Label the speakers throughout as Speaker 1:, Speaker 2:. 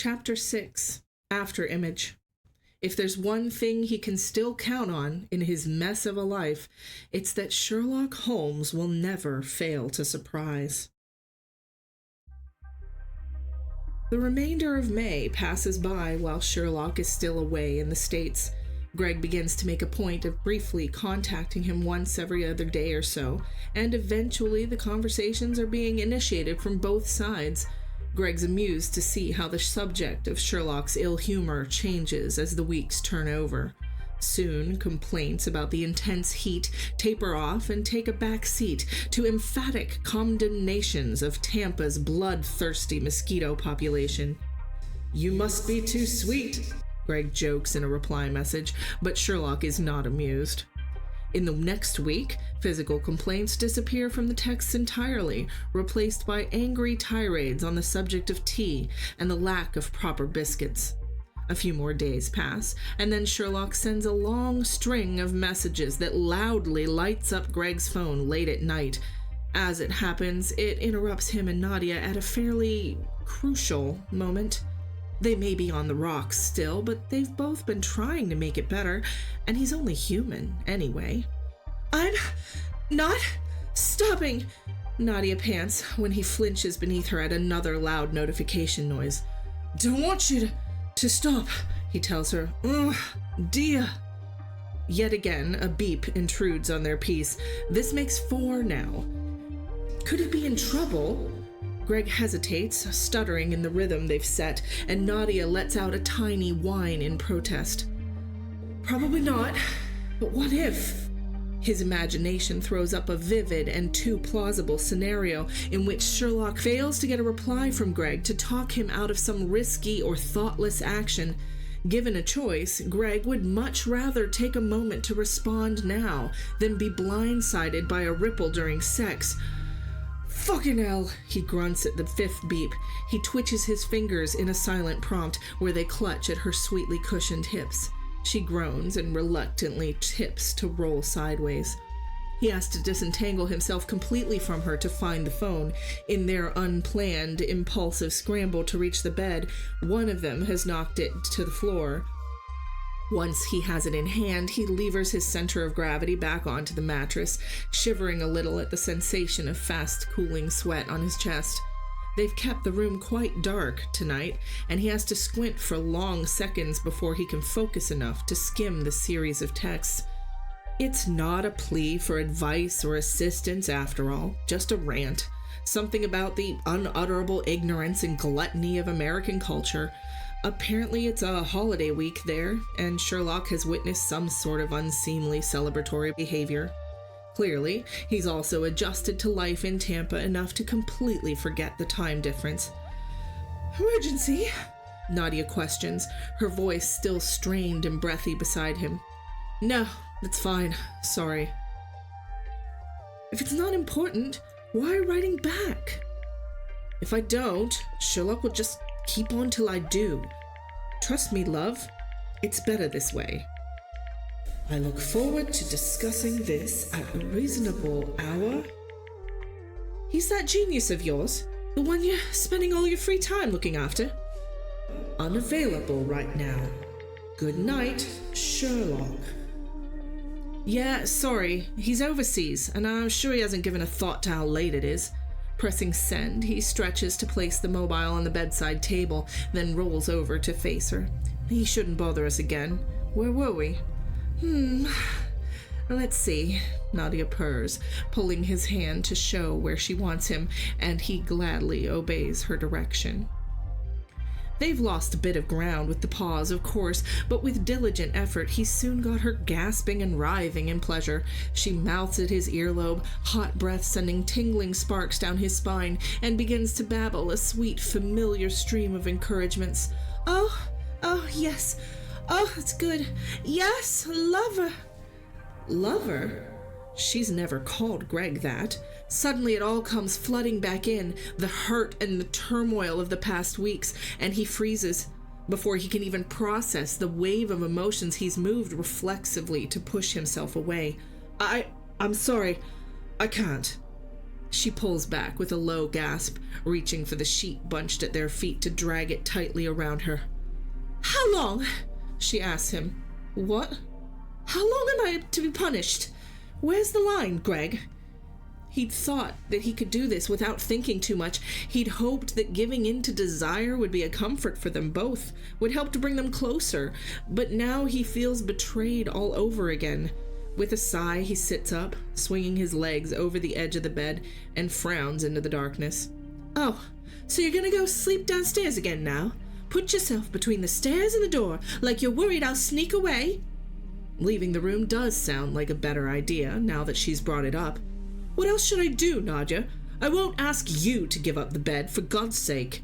Speaker 1: Chapter 6, After Image. If there's one thing he can still count on in his mess of a life, it's that Sherlock Holmes will never fail to surprise. The remainder of May passes by while Sherlock is still away in the States. Greg begins to make a point of briefly contacting him once every other day or so, and eventually the conversations are being initiated from both sides. Greg's amused to see how the subject of Sherlock's ill humor changes as the weeks turn over. Soon, complaints about the intense heat taper off and take a back seat to emphatic condemnations of Tampa's bloodthirsty mosquito population. "You must be too sweet," Greg jokes in a reply message, but Sherlock is not amused. In the next week, physical complaints disappear from the texts entirely, replaced by angry tirades on the subject of tea and the lack of proper biscuits. A few more days pass, and then Sherlock sends a long string of messages that loudly lights up Greg's phone late at night. As it happens, it interrupts him and Nadia at a fairly crucial moment. They may be on the rocks still, but they've both been trying to make it better, and he's only human anyway. "I'm not stopping," Nadia pants when he flinches beneath her at another loud notification noise. "Don't want you to stop," he tells her. "Ugh, dear." Yet again, a beep intrudes on their peace. This makes 4 now. Could he be in trouble? Greg hesitates, stuttering in the rhythm they've set, and Nadia lets out a tiny whine in protest. "Probably not, but what if?" His imagination throws up a vivid and too plausible scenario in which Sherlock fails to get a reply from Greg to talk him out of some risky or thoughtless action. Given a choice, Greg would much rather take a moment to respond now than be blindsided by a ripple during sex. "Fucking hell," he grunts at the 5th beep. He twitches his fingers in a silent prompt where they clutch at her sweetly cushioned hips. She groans and reluctantly tips to roll sideways. He has to disentangle himself completely from her to find the phone. In their unplanned, impulsive scramble to reach the bed, one of them has knocked it to the floor. Once he has it in hand, he levers his center of gravity back onto the mattress, shivering a little at the sensation of fast-cooling sweat on his chest. They've kept the room quite dark tonight, and he has to squint for long seconds before he can focus enough to skim the series of texts. It's not a plea for advice or assistance after all, just a rant. Something about the unutterable ignorance and gluttony of American culture. Apparently it's a holiday week there, and Sherlock has witnessed some sort of unseemly celebratory behavior. Clearly, he's also adjusted to life in Tampa enough to completely forget the time difference. "Emergency?" Nadia questions, her voice still strained and breathy beside him. "No, it's fine. Sorry." "If it's not important, why writing back?" "If I don't, Sherlock will just keep on till I do. Trust me, love. It's better this way. I look forward to discussing this at a reasonable hour." "He's that genius of yours, the one you're spending all your free time looking after?" "Unavailable right now. Good night, Sherlock." "Yeah, sorry. He's overseas, and I'm sure he hasn't given a thought to how late it is." Pressing send, he stretches to place the mobile on the bedside table, then rolls over to face her. "He shouldn't bother us again. Where were we?" Let's see," Nadia purrs, pulling his hand to show where she wants him, and he gladly obeys her direction. They've lost a bit of ground with the pause, of course, but with diligent effort he soon got her gasping and writhing in pleasure. She mouths at his earlobe, hot breath sending tingling sparks down his spine, and begins to babble a sweet, familiar stream of encouragements. Oh, yes. Oh, it's good. Yes, lover." Lover? She's never called Greg that. Suddenly it all comes flooding back in, the hurt and the turmoil of the past weeks, and he freezes. Before he can even process the wave of emotions, he's moved reflexively to push himself away. I'm sorry. I can't." She pulls back with a low gasp, reaching for the sheet bunched at their feet to drag it tightly around her. "How long?" she asks him. "What? How long am I to be punished? Where's the line, Greg?" He'd thought that he could do this without thinking too much. He'd hoped that giving in to desire would be a comfort for them both, would help to bring them closer, but now he feels betrayed all over again. With a sigh, he sits up, swinging his legs over the edge of the bed, and frowns into the darkness. "Oh, so you're gonna go sleep downstairs again now? Put yourself between the stairs and the door, like you're worried I'll sneak away?" Leaving the room does sound like a better idea, now that she's brought it up. "What else should I do, Nadja? I won't ask you to give up the bed, for God's sake."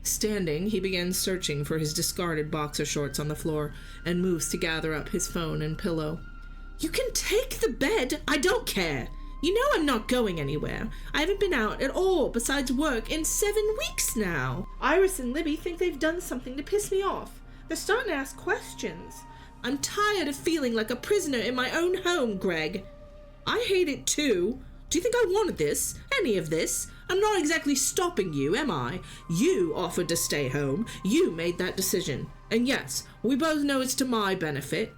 Speaker 1: Standing, he begins searching for his discarded boxer shorts on the floor, and moves to gather up his phone and pillow. "You can take the bed. I don't care. You know I'm not going anywhere. I haven't been out at all besides work in 7 weeks now. Iris and Libby think they've done something to piss me off. They're starting to ask questions. I'm tired of feeling like a prisoner in my own home, Greg. I hate it too. Do you think I wanted this? Any of this? I'm not exactly stopping you, am I? You offered to stay home. You made that decision. And yes, we both know it's to my benefit.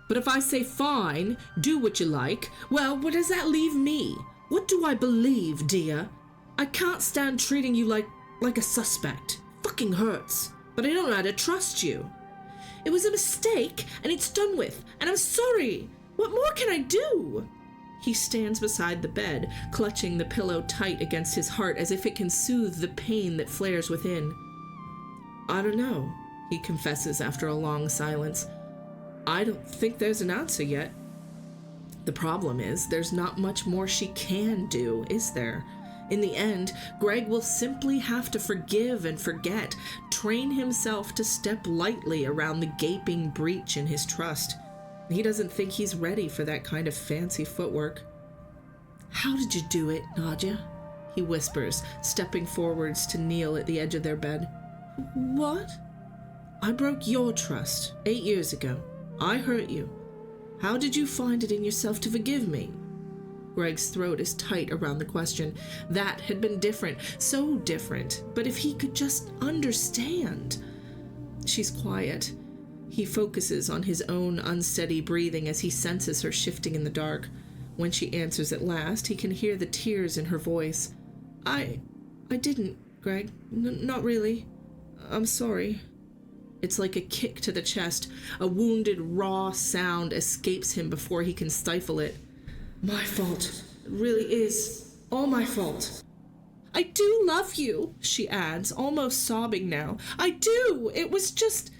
Speaker 1: But if I say fine, do what you like, well, where does that leave me? What do I believe, dear? I can't stand treating you like a suspect. Fucking hurts. But I don't know how to trust you. It was a mistake, and it's done with, and I'm sorry. What more can I do?" He stands beside the bed, clutching the pillow tight against his heart as if it can soothe the pain that flares within. "I don't know," he confesses after a long silence. "I don't think there's an answer yet." The problem is, there's not much more she can do, is there? In the end, Greg will simply have to forgive and forget, train himself to step lightly around the gaping breach in his trust. He doesn't think he's ready for that kind of fancy footwork. "How did you do it, Nadja?" he whispers, stepping forwards to kneel at the edge of their bed. "What?" "I broke your trust 8 years ago. I hurt you. How did you find it in yourself to forgive me?" Greg's throat is tight around the question. That had been different, so different, but if he could just understand. She's quiet. He focuses on his own unsteady breathing as he senses her shifting in the dark. When she answers at last, he can hear the tears in her voice. I didn't, Greg. Not really. I'm sorry." It's like a kick to the chest. A wounded, raw sound escapes him before he can stifle it. "My fault. It really is. All my fault." "I do love you," she adds, almost sobbing now. "I do. It was just—"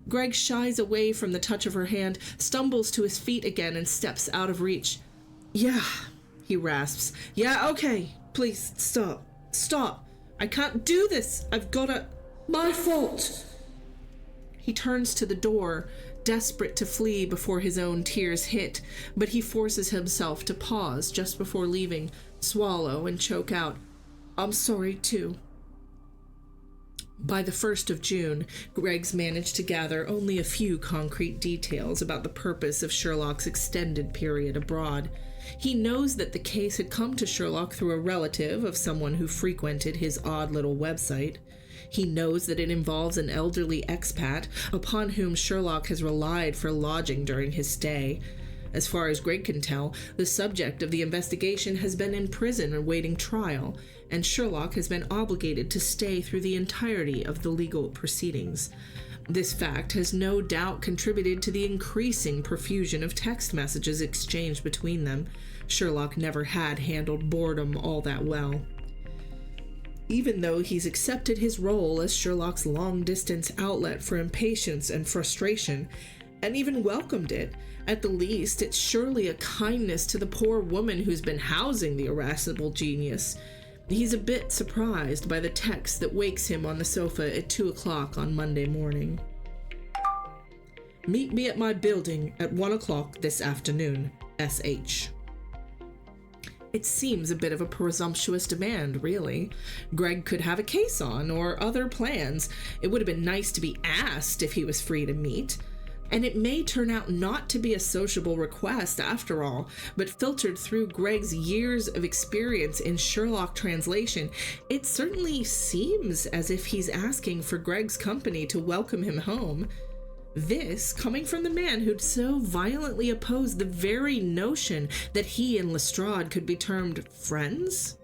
Speaker 1: Greg shies away from the touch of her hand, stumbles to his feet again, and steps out of reach. "Yeah," he rasps. "Yeah, okay. Please, stop. Stop. I can't do this. I've gotta— My fault." He turns to the door, desperate to flee before his own tears hit, but he forces himself to pause just before leaving, swallow, and choke out, "I'm sorry, too." By the 1st of June, Greg's managed to gather only a few concrete details about the purpose of Sherlock's extended period abroad. He knows that the case had come to Sherlock through a relative of someone who frequented his odd little website. He knows that it involves an elderly expat upon whom Sherlock has relied for lodging during his stay. As far as Greg can tell, the subject of the investigation has been in prison awaiting trial, and Sherlock has been obligated to stay through the entirety of the legal proceedings. This fact has no doubt contributed to the increasing profusion of text messages exchanged between them. Sherlock never had handled boredom all that well. Even though he's accepted his role as Sherlock's long-distance outlet for impatience and frustration, and even welcomed it, at the least it's surely a kindness to the poor woman who's been housing the irascible genius. He's a bit surprised by the text that wakes him on the sofa at 2 o'clock on Monday morning. "Meet me at my building at 1 o'clock this afternoon. S.H." It seems a bit of a presumptuous demand, really. Greg could have a case on, or other plans. It would have been nice to be asked if he was free to meet. and it may turn out not to be a sociable request after all, but filtered through Greg's years of experience in Sherlock translation, it certainly seems as if he's asking for Greg's company to welcome him home. This coming from the man who'd so violently opposed the very notion that he and Lestrade could be termed friends?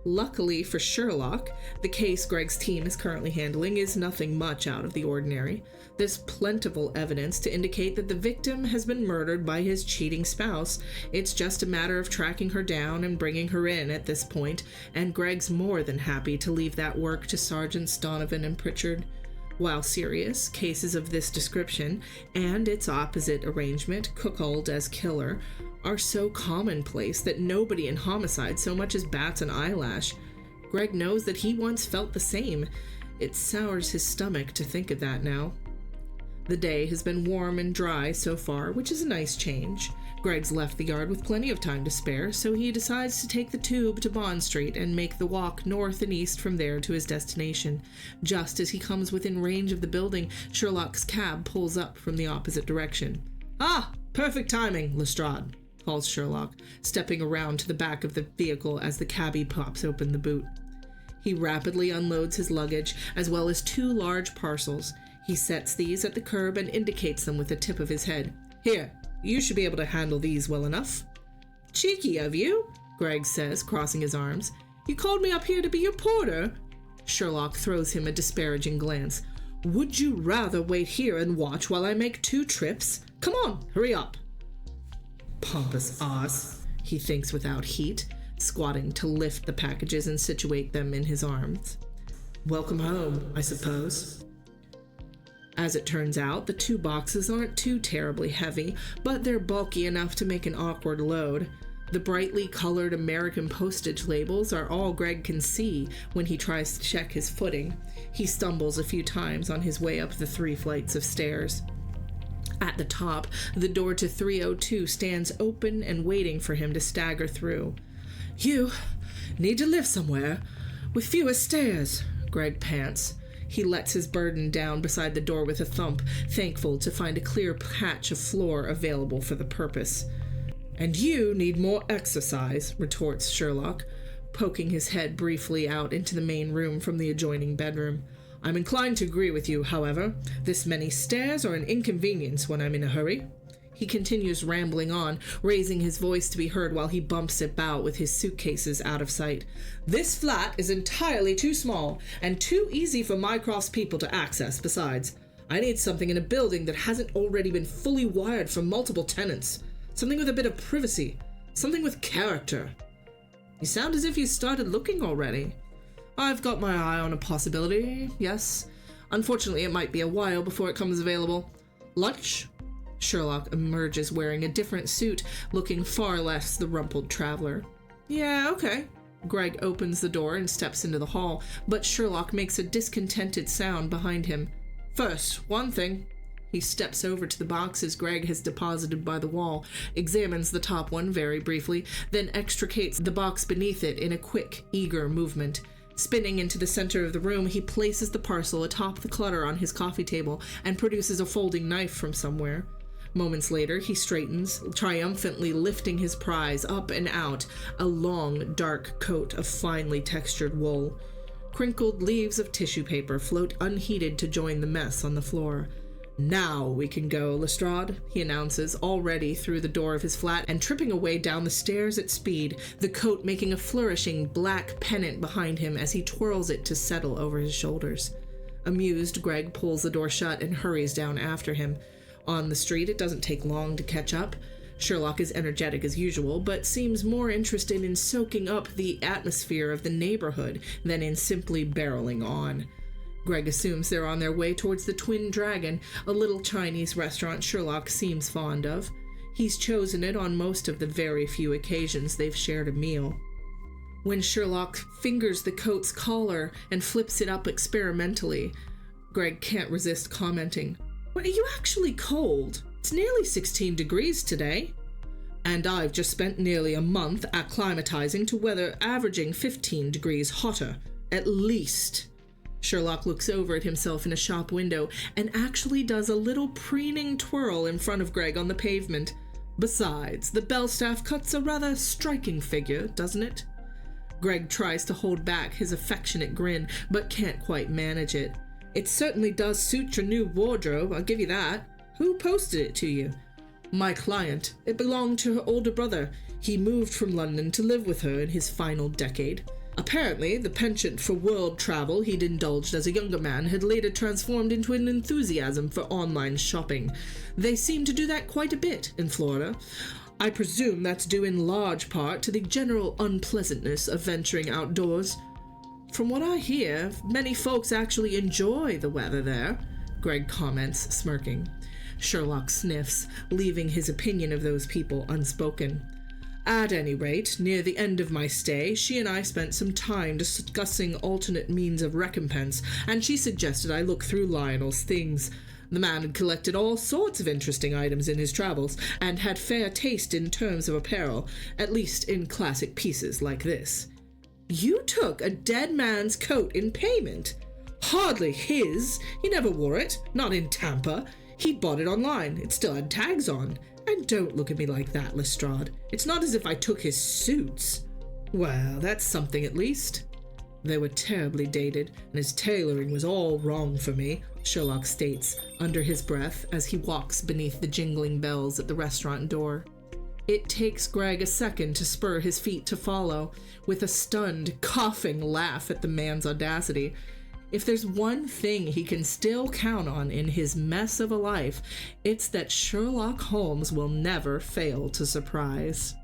Speaker 1: Luckily for Sherlock, the case Greg's team is currently handling is nothing much out of the ordinary. There's plentiful evidence to indicate that the victim has been murdered by his cheating spouse. It's just a matter of tracking her down and bringing her in at this point, and Greg's more than happy to leave that work to Sergeants Donovan and Pritchard. While serious, cases of this description, and its opposite arrangement, cuckold as killer, are so commonplace that nobody in homicide so much as bats an eyelash. Greg knows that he once felt the same. It sours his stomach to think of that now. The day has been warm and dry so far, which is a nice change. Greg's left the yard with plenty of time to spare, so he decides to take the tube to Bond Street and make the walk north and east from there to his destination. Just as he comes within range of the building, Sherlock's cab pulls up from the opposite direction. "Ah, perfect timing, Lestrade," calls Sherlock, stepping around to the back of the vehicle as the cabbie pops open the boot. He rapidly unloads his luggage, as well as 2 large parcels. He sets these at the curb and indicates them with the tip of his head. "Here, you should be able to handle these well enough." "Cheeky of you," Greg says, crossing his arms. "You called me up here to be your porter?" Sherlock throws him a disparaging glance. "Would you rather wait here and watch while I make 2 trips? Come on, hurry up." Pompous ass, he thinks without heat, squatting to lift the packages and situate them in his arms. "Welcome home, I suppose." As it turns out, the 2 boxes aren't too terribly heavy, but they're bulky enough to make an awkward load. The brightly colored American postage labels are all Greg can see when he tries to check his footing. He stumbles a few times on his way up the 3 flights of stairs. At the top, the door to 302 stands open and waiting for him to stagger through. "You need to live somewhere with fewer stairs," Greg pants. He lets his burden down beside the door with a thump, thankful to find a clear patch of floor available for the purpose. "And you need more exercise," retorts Sherlock, poking his head briefly out into the main room from the adjoining bedroom. "I'm inclined to agree with you, however. This many stairs are an inconvenience when I'm in a hurry." He continues rambling on, raising his voice to be heard while he bumps about with his suitcases out of sight. "This flat is entirely too small, and too easy for Mycroft's people to access besides. I need something in a building that hasn't already been fully wired for multiple tenants. Something with a bit of privacy. Something with character." "You sound as if you started looking already." "I've got my eye on a possibility, yes. Unfortunately, it might be a while before it comes available. Lunch?" Sherlock emerges wearing a different suit, looking far less the rumpled traveler. "Yeah, okay." Greg opens the door and steps into the hall, but Sherlock makes a discontented sound behind him. "First, one thing." He steps over to the boxes Greg has deposited by the wall, examines the top one very briefly, then extricates the box beneath it in a quick, eager movement. Spinning into the center of the room, he places the parcel atop the clutter on his coffee table and produces a folding knife from somewhere. Moments later, he straightens, triumphantly lifting his prize up and out, a long, dark coat of finely textured wool. Crinkled leaves of tissue paper float unheeded to join the mess on the floor. "Now we can go, Lestrade," he announces, already through the door of his flat and tripping away down the stairs at speed, the coat making a flourishing black pennant behind him as he twirls it to settle over his shoulders. Amused, Greg pulls the door shut and hurries down after him. On the street, it doesn't take long to catch up. Sherlock is energetic as usual, but seems more interested in soaking up the atmosphere of the neighborhood than in simply barreling on. Greg assumes they're on their way towards the Twin Dragon, a little Chinese restaurant Sherlock seems fond of. He's chosen it on most of the very few occasions they've shared a meal. When Sherlock fingers the coat's collar and flips it up experimentally, Greg can't resist commenting, "Well, are you actually cold? It's nearly 16 degrees today." "And I've just spent nearly a month acclimatizing to weather averaging 15 degrees hotter, at least." Sherlock looks over at himself in a shop window and actually does a little preening twirl in front of Greg on the pavement. Besides, the Belstaff cuts a rather striking figure, doesn't it? Greg tries to hold back his affectionate grin, but can't quite manage it. It certainly does suit your new wardrobe, I'll give you that. Who posted it to you? My client. It belonged to her older brother. He moved from London to live with her in his final decade. Apparently, the penchant for world travel he'd indulged as a younger man had later transformed into an enthusiasm for online shopping. They seem to do that quite a bit in Florida. I presume that's due in large part to the general unpleasantness of venturing outdoors. From what I hear, many folks actually enjoy the weather there, Greg comments, smirking. Sherlock sniffs, leaving his opinion of those people unspoken. At any rate, near the end of my stay, she and I spent some time discussing alternate means of recompense, and she suggested I look through Lionel's things. The man had collected all sorts of interesting items in his travels, and had fair taste in terms of apparel, at least in classic pieces like this. You took a dead man's coat in payment? Hardly his. He never wore it, not in Tampa. He'd bought it online. It still had tags on. And don't look at me like that, Lestrade. It's not as if I took his suits. Well, that's something at least. They were terribly dated, and his tailoring was all wrong for me, Sherlock states, under his breath, as he walks beneath the jingling bells at the restaurant door. It takes Greg a second to spur his feet to follow, with a stunned, coughing laugh at the man's audacity. If there's one thing he can still count on in his mess of a life, it's that Sherlock Holmes will never fail to surprise.